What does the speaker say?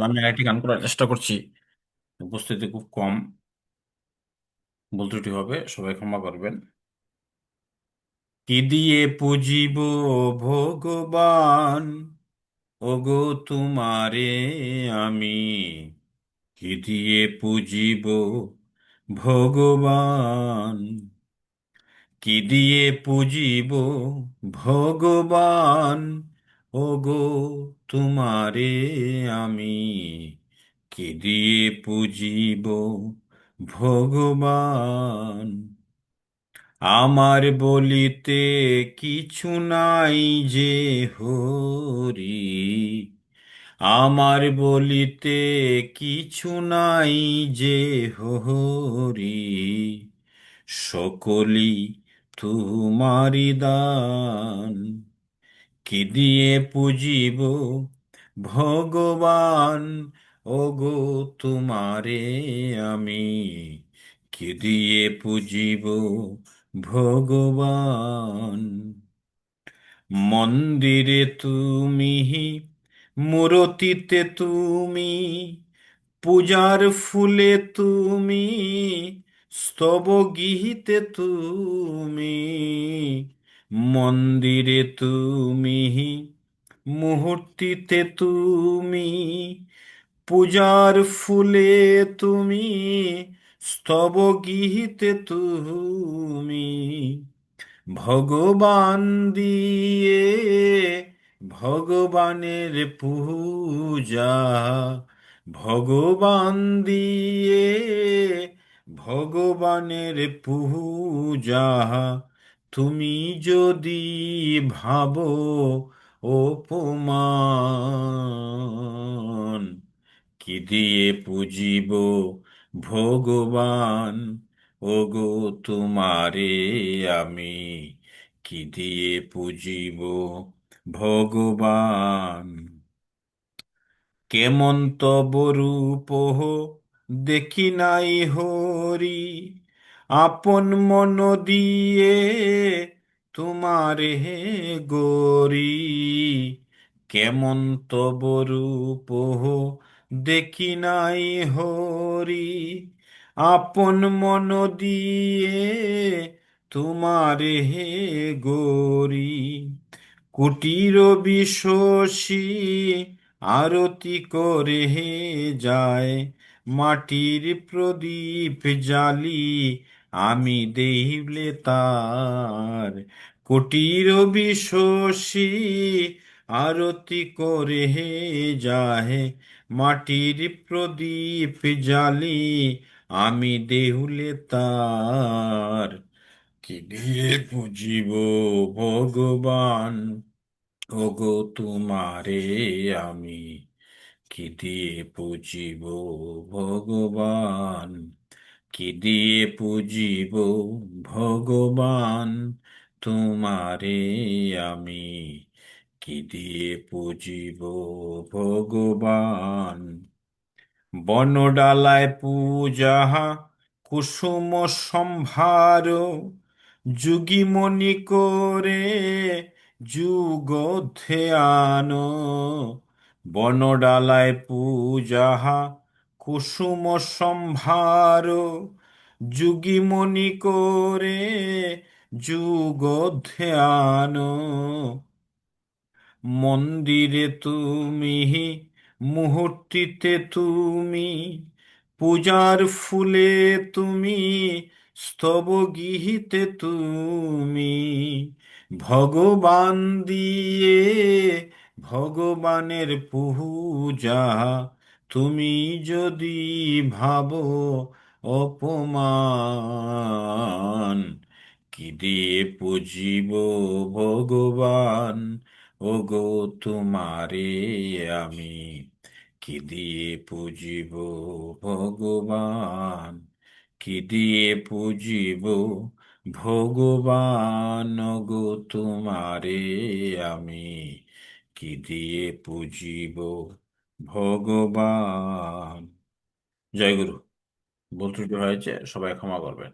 আমি আরেকটি গান করার চেষ্টা করছি, উপস্থিতি খুব কম, ভুল ত্রুটি হবে, সবাই ক্ষমা করবেন। কি দিয়ে পুজিব ভগবান, ওগো তোমারে আমি, কি দিয়ে পুজিব ভগবান, কি দিয়ে পুজিব ভগবান, ওগো তোমারে আমি, কি দিয়ে পুজিব ভগবান। আমার বলিতে কিছু নাই যে হরি, আমার বলিতে কিছু নাই যে হরি, সকলি তোমারি দান, কি দিয়ে পুজিব ভগবান, ওগো তোমারে আমি, কি দিয়ে পুজিব ভগবান। মন্দিরে তুমি, মূরতিতে তুমি, পূজার ফুলে তুমি, স্তব গীতে তুমি, মন্দিরে তুমি, মূর্তিতে তুমি, পূজার ফুলে তুমি, স্তব গীতে তুমি, ভগবান দিয়ে ভগবানের পূজা, ভগবান দিয়ে ভগবানের পূজা, তুমি যদি ভাবো অপমান, কি দিয়ে পুজিব ভগবান, ওগো তোমারে আমি, কি দিয়ে পুজিব ভগবান। কেমন তব রূপ দেখি নাই হরি, আপন মন দিয়ে তোমারে গরি, কেমন তব রূপ দেখি নাই হরি, আপন মন দিয়ে তোমারে গরি, কুটির বিশ্বসী আরতি করে যায়, মাটির প্রদীপ জালি আমি দেইলে তার, কুটির বিশ্বসী আরতি করে যায়, মাটির প্রদীপ জালি আমি দেহুলে তার, কি দিয়ে পুজিব ভগবান, ওগো তোমারে আমি, কি দিয়ে পুজিব ভগবান, কি দিয়ে পুজিব ভগবান, তোমারে আমি, কি দিয়ে পুজিব ভগবান। বনডালায় পূজা কুসুম সম্ভার, যুগিমণি করে যুগ ধ্যান, বনডালায় পূজা কুসুম সম্ভার, যুগিমণি করে যুগ ধ্যান, মন্দিরে তুমি, মূর্তিতে তুমি, পূজার ফুলে তুমি, স্তব গীতে তুমি, ভগবান দিয়ে ভগবানের পূজা, তুমি যদি ভাবো অপমান, কি দিয়ে পুজিব ভগবান, ওগো তোমারে আমি, কি দিয়ে পুজিব ভগবান, কি দিয়ে পুজিব ভগবান, ওগো তোমারে আমি, কি দিয়ে পুজিব ভগবান। জয় গুরু। ভুল ত্রুটি হয়েছে, সবাই ক্ষমা করবেন।